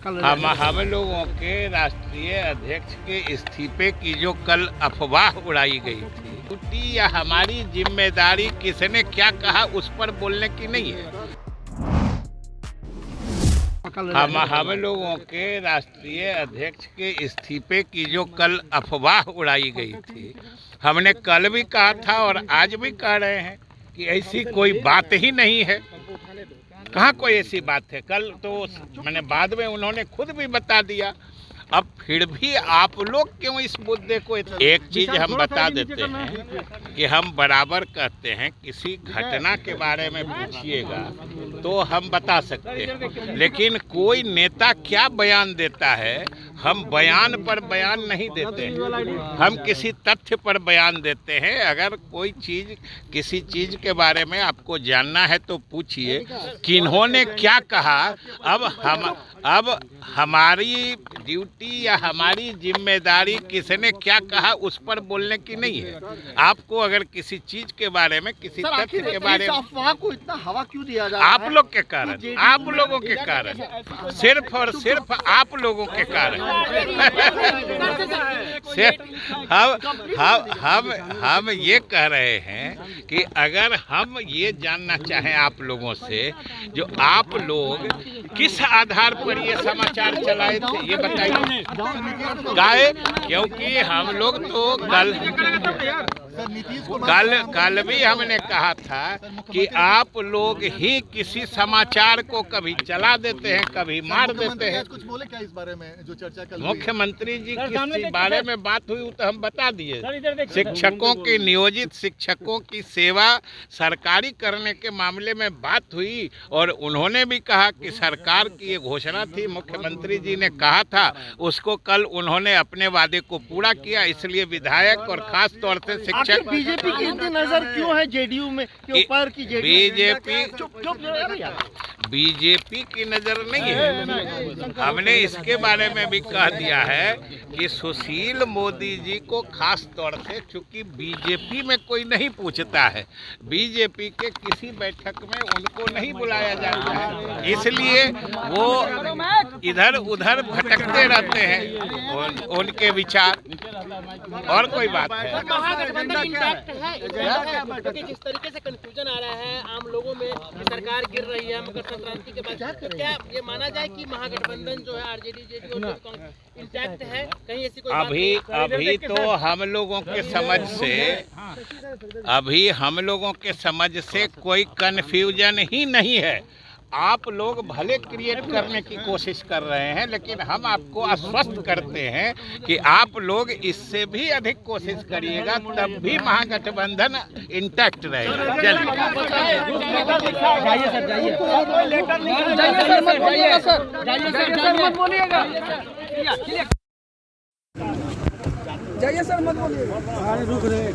हम लोगों के राष्ट्रीय अध्यक्ष के इस्तीफे की जो कल अफवाह उड़ाई गई थी, छुट्टी या हमारी जिम्मेदारी किसने क्या कहा उस पर बोलने की नहीं है। हम लोगों के राष्ट्रीय अध्यक्ष के इस्तीफे की जो कल अफवाह उड़ाई गई थी, हमने कल भी कहा था और आज भी कह रहे हैं कि ऐसी कोई बात ही नहीं है। कहाँ कोई ऐसी बात है? कल तो मैंने बाद में उन्होंने खुद भी बता दिया। अब फिर भी आप लोग क्यों इस मुद्दे को? एक चीज हम बता देते हैं कि हम बराबर कहते हैं किसी घटना के बारे में पूछिएगा तो हम बता सकते हैं, लेकिन कोई नेता क्या बयान देता है, हम बयान पर बयान नहीं देते हैं, हम किसी तथ्य पर बयान देते हैं। अगर कोई चीज किसी चीज के बारे में आपको जानना है तो पूछिए किन्होंने क्या कहा। अब हमारी ड्यूटी या हमारी जिम्मेदारी किसने क्या कहा उस पर बोलने की नहीं है। आपको अगर किसी चीज के बारे में, किसी तथ्य के बारे में, अफवाह को इतना हवा क्यों दिया जा रहा है? आप लोग के कारण, आप लोगों के कारण, सिर्फ और सिर्फ आप लोगों के कारण। हम ये कह रहे हैं कि अगर हम ये जानना चाहें आप लोगों से, जो आप लोग किस आधार पर ये समाचार चलाए थे ये बताइए। गाय, क्योंकि हम लोग तो कल भी हमने कहा था कि आप लोग ही किसी समाचार को कभी चला देते हैं, कभी मार देते हैं। कुछ बोले क्या इस बारे में जो चर्चा कल मुख्यमंत्री जी किस बारे में बात हुई तो हम बता दिए। शिक्षकों की, नियोजित शिक्षकों की सेवा सरकारी करने के मामले में बात हुई और उन्होंने भी कहा कि सरकार की ये घोषणा थी, मुख्यमंत्री जी ने कहा था, उसको कल उन्होंने अपने वादे को पूरा किया। इसलिए विधायक और खास तौर से शिक्षक। बीजेपी की इतनी नजर क्यों है जेडीयू में के ऊपर की? बीजेपी की नजर नहीं है। हमने इसके बारे में भी कह दिया है कि सुशील मोदी जी को खास तौर से, चूंकि बीजेपी में कोई नहीं पूछता है, बीजेपी के किसी बैठक में उनको नहीं बुलाया जाता है, इसलिए वो इधर उधर भटकते रहते हैं उनके विचार, और कोई बात है। क्योंकि जिस तरीके से कंफ्यूजन आ रहा है आम लोगों में कि सरकार गिर रही है मकर संक्रांति के बाद, तो क्या ये माना जाए कि महागठबंधन जो है आरजेडी जेडीयू इंटैक्ट है? कहीं ऐसी कोई अभी तो हम लोगों के समझ से, अभी हम लोगों के समझ से कोई कंफ्यूजन ही नहीं है। आप लोग भले क्रिएट करने की कोशिश कर रहे हैं, लेकिन हम आपको आश्वस्त करते हैं कि आप लोग इससे भी अधिक कोशिश करिएगा, तब भी महागठबंधन इंटैक्ट रहेगा। जाइए सर, मत बोलिएगा। रुक रहे।